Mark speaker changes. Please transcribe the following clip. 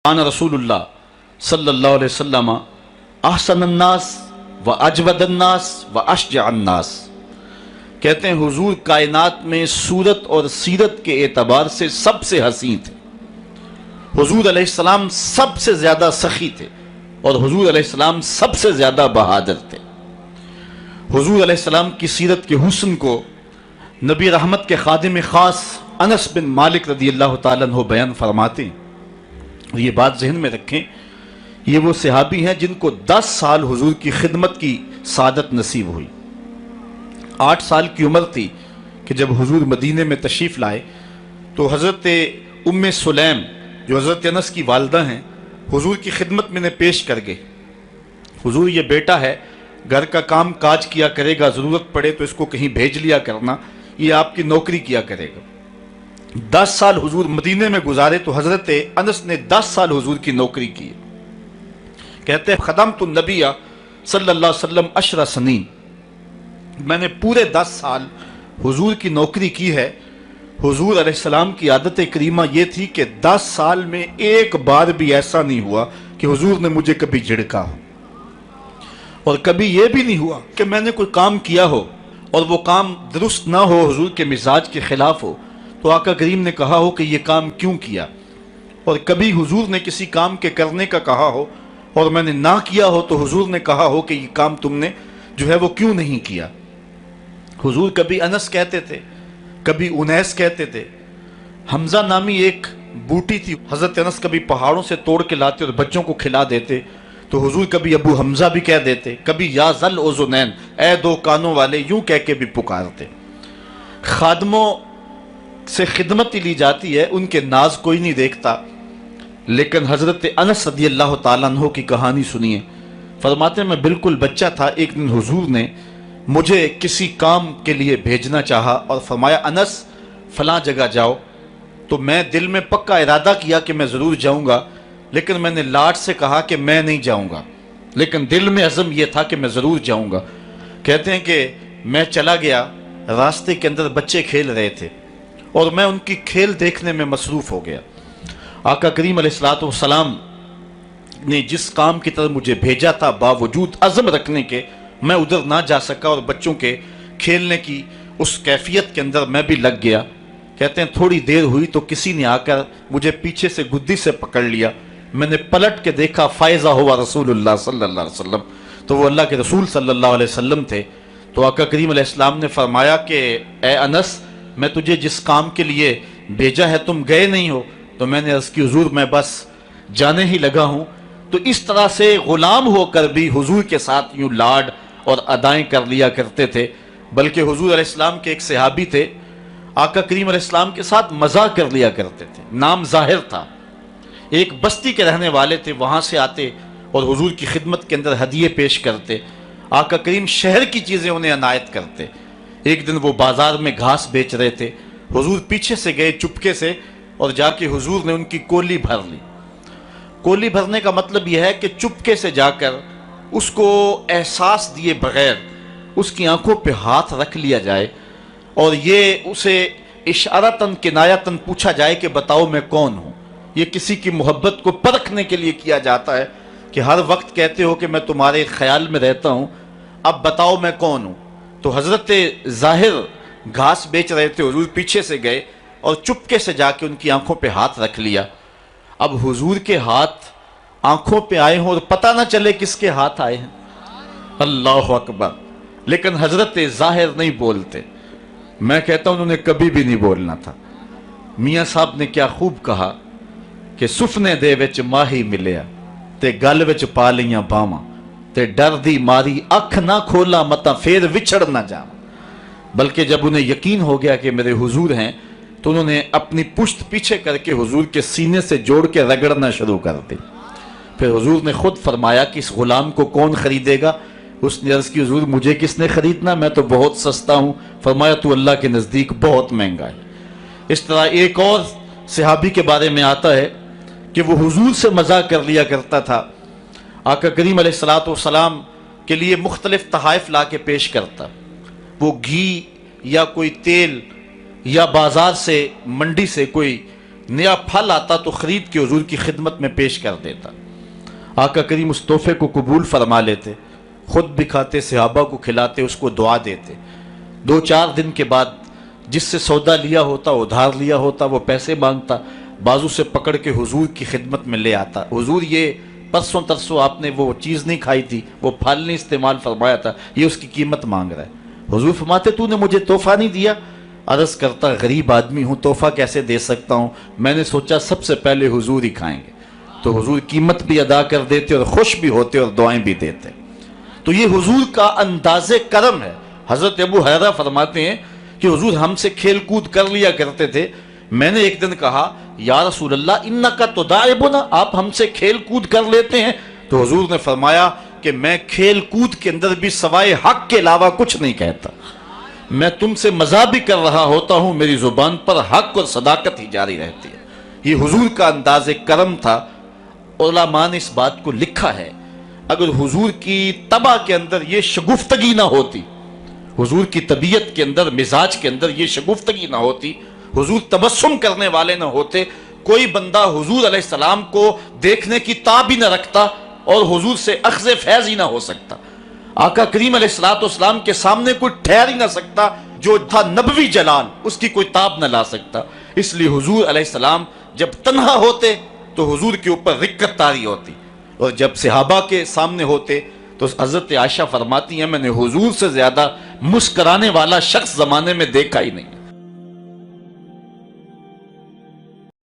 Speaker 1: कान रसूलुल्लाह सल्लल्लाहु अलैहि वसल्लम अहसन अन्नास व अजवद अन्नास व अशजा अन्नास। कहते हैं हुजूर कायनात में सूरत और सीरत के एतबार से सबसे हसीन थे। हुजूर अलैहिस्सलाम सबसे ज्यादा सखी थे और हुजूर अलैहिस्सलाम सबसे ज्यादा बहादुर थे। हुजूर अलैहिस्सलाम की सीरत के हुस्न को नबी रहमत के खादिम खास अनस बिन मालिक रदियल्लाहु ताला अन्हु बयान फरमाते हैं। ये बात जहन में रखें, ये वो सहाबी हैं जिनको 10 साल हुजूर की खिदमत की सादत नसीब हुई। 8 साल की उम्र थी कि जब हुजूर मदीने में तशरीफ़ लाए तो हज़रत उम्मे सुलैम जो हज़रत अनस की वालदा हैं हुजूर की खिदमत में इन्हें पेश कर गए। हुजूर ये बेटा है, घर का काम काज किया करेगा, ज़रूरत पड़े तो इसको कहीं भेज लिया करना, ये आपकी नौकरी किया करेगा। 10 साल हुजूर मदीने में गुजारे तो हज़रत अनस ने 10 साल हुजूर की नौकरी की। कहते हैं खदमतु नबिया सल्लल्लाहु अलैहि वसल्लम अशरा सनीन, मैंने पूरे 10 साल हुजूर की नौकरी की है। हुजूर अलैहिस्सलाम की आदत करीमा ये थी कि 10 साल में एक बार भी ऐसा नहीं हुआ कि हुजूर ने मुझे कभी झिड़का हो, और कभी यह भी नहीं हुआ कि मैंने कोई काम किया हो और वो काम दुरुस्त ना हो, हुजूर के मिजाज के खिलाफ हो, तो आका करीम ने कहा हो कि ये काम क्यों किया। और कभी हुजूर ने किसी काम के करने का कहा हो और मैंने ना किया हो तो हुजूर ने कहा हो कि ये काम तुमने जो है वो क्यों नहीं किया। हुजूर कभी अनस कहते थे, कभी उनैस कहते थे। हमजा नामी एक बूटी थी, हजरत अनस कभी पहाड़ों से तोड़ के लाते और बच्चों को खिला देते, तो हुजूर कभी अबू हमजा भी कह देते, कभी या ज़ल ओज़ुनैन, ए दो कानों वाले, यूं कह के भी पुकारते। खादमों से खिदमत ही ली जाती है, उनके नाज कोई नहीं देखता। लेकिन हजरत अनस रदियल्लाहु ताला अन्हु की कहानी सुनिए। फरमाते मैं बिल्कुल बच्चा था, एक दिन हुजूर ने मुझे किसी काम के लिए भेजना चाहा और फरमाया अनस फलां जगह जाओ। तो मैं दिल में पक्का इरादा किया कि मैं ज़रूर जाऊंगा, लेकिन मैंने लाड से कहा कि मैं नहीं जाऊंगा, लेकिन दिल में अज़म यह था कि मैं ज़रूर जाऊंगा। कहते हैं कि मैं चला गया, रास्ते के अंदर बच्चे खेल रहे थे और मैं उनकी खेल देखने में मसरूफ़ हो गया। आका करीम अलैहिस्सलातु वस्सलाम ने जिस काम की तरफ मुझे भेजा था, बावजूद अज़म रखने के मैं उधर ना जा सका और बच्चों के खेलने की उस कैफियत के अंदर मैं भी लग गया। कहते हैं थोड़ी देर हुई तो किसी ने आकर मुझे पीछे से गुद्दी से पकड़ लिया। मैंने पलट के देखा, फ़ायज़ा हुआ रसूलुल्लाह सल्लल्लाहु अलैहि वसल्लम, तो वो अल्लाह के रसूल सल्लल्लाहु अलैहि वसल्लम थे। तो आका करीम अलैहिस्सलाम ने फरमाया कि ए अनस, मैं तुझे जिस काम के लिए भेजा है तुम गए नहीं हो। तो मैंने अर्ज़ की हुजूर मैं बस जाने ही लगा हूँ। तो इस तरह से ग़ुलाम होकर भी हुजूर के साथ यूँ लाड और अदाएँ कर लिया करते थे। बल्कि हुजूर अलैहिस्सलाम के एक सहाबी थे, आका करीम अलैहिस्सलाम के साथ मज़ाक कर लिया करते थे। नाम ज़ाहिर था, एक बस्ती के रहने वाले थे, वहाँ से आते और हुजूर की खिदमत के अंदर हदिये पेश करते। आका करीम शहर की चीज़ें उन्हें अनायत करते। एक दिन वो बाजार में घास बेच रहे थे, हुजूर पीछे से गए चुपके से और जाके हुजूर ने उनकी कोली भर ली। कोली भरने का मतलब यह है कि चुपके से जाकर उसको एहसास दिए बगैर उसकी आंखों पे हाथ रख लिया जाए और ये उसे इशारतन किनायतन पूछा जाए कि बताओ मैं कौन हूँ। ये किसी की मोहब्बत को परखने के लिए किया जाता है कि हर वक्त कहते हो कि मैं तुम्हारे ख्याल में रहता हूँ, अब बताओ मैं कौन हूँ। तो हज़रत ज़ाहिर घास बेच रहे थे, हुजूर पीछे से गए और चुपके से जाके उनकी आंखों पे हाथ रख लिया। अब हुजूर के हाथ आंखों पे आए हों और पता ना चले किसके हाथ आए हैं, अल्लाहु अकबर। लेकिन हज़रत ज़ाहिर नहीं बोलते। मैं कहता हूं उन्होंने कभी भी नहीं बोलना था। मियाँ साहब ने क्या खूब कहा कि सुफने दे विच माही मिलिया ते गल विच पा लियां बावां ते डर दी मारी अख ना खोला मता फिर विछड़ ना जा। बल्कि जब उन्हें यकीन हो गया कि मेरे हुजूर हैं तो उन्होंने अपनी पुश्त पीछे करके हुजूर के सीने से जोड़ के रगड़ना शुरू कर दी। फिर हुजूर ने खुद फरमाया कि इस गुलाम को कौन खरीदेगा। उसने अर्ज़ की हुजूर मुझे किसने खरीदना, मैं तो बहुत सस्ता हूँ। फरमाया तू अल्लाह के नज़दीक बहुत महंगा है। इस तरह एक और सहाबी के बारे में आता है कि वो हुजूर से मजाक कर लिया करता था। आका करीम अलैहिस्सलातु वस्सलाम के लिए मुख्तलिफ तहाइफ ला के पेश करता। वो घी या कोई तेल या बाजार से मंडी से कोई نیا پھل آتا تو خرید کے حضور کی خدمت میں پیش کر دیتا. آقا کریم اس تحفے کو قبول فرما لیتے، خود بھی کھاتے، صحابہ کو کھلاتے، اس کو دعا دیتے. 2-4 دن کے بعد جس سے سودا لیا ہوتا، ادھار لیا ہوتا، وہ پیسے مانگتا، بازو سے پکڑ کے حضور کی خدمت میں لے آتا. حضور یہ پرسوں ترسوں آپ نے وہ چیز نہیں کھائی تھی، وہ پھل نہیں استعمال فرمایا تھا، یہ اس کی قیمت مانگ رہا ہے. حضور فرماتے تو نے مجھے تحفہ نہیں دیا. عرض کرتا غریب آدمی ہوں، تحفہ کیسے دے سکتا ہوں، میں نے سوچا سب سے پہلے حضور ہی کھائیں گے. تو حضور قیمت بھی ادا کر دیتے اور خوش بھی ہوتے اور دعائیں بھی دیتے. تو یہ حضور کا انداز کرم ہے. حضرت ابو ہریرہ فرماتے ہیں کہ حضور ہم سے کھیل کود کر لیا کرتے تھے. میں نے ایک دن کہا یا رسول اللہ انکا تداعبنا، آپ ہم سے کھیل کود کر لیتے ہیں؟ تو حضور نے فرمایا کہ میں کھیل کود کے اندر بھی سوائے حق کے علاوہ کچھ نہیں کہتا. میں تم سے مزاح بھی کر رہا ہوتا ہوں، میری زبان پر حق اور صداقت ہی جاری رہتی ہے. یہ حضور کا انداز کرم تھا. علماء نے اس بات کو لکھا ہے اگر حضور کی طبع کے اندر یہ شگفتگی نہ ہوتی، حضور کی طبیعت کے اندر، مزاج کے اندر یہ شگفتگی نہ ہوتی، حضور تبسم کرنے والے نہ ہوتے، کوئی بندہ حضور علیہ السلام کو دیکھنے کی تاب ہی نہ رکھتا اور حضور سے اخذ فیض ہی نہ ہو سکتا. آقا کریم علیہ السلام کے سامنے کوئی ٹھہر ہی نہ سکتا، جو تھا نبوی جلال اس کی کوئی تاب نہ لا سکتا. اس لیے حضور علیہ السلام جب تنہا ہوتے تو حضور کے اوپر رکت طاری ہوتی، اور جب صحابہ کے سامنے ہوتے تو حضرت عائشہ فرماتی ہیں میں نے حضور سے زیادہ مسکرانے والا شخص زمانے میں دیکھا ہی نہیں.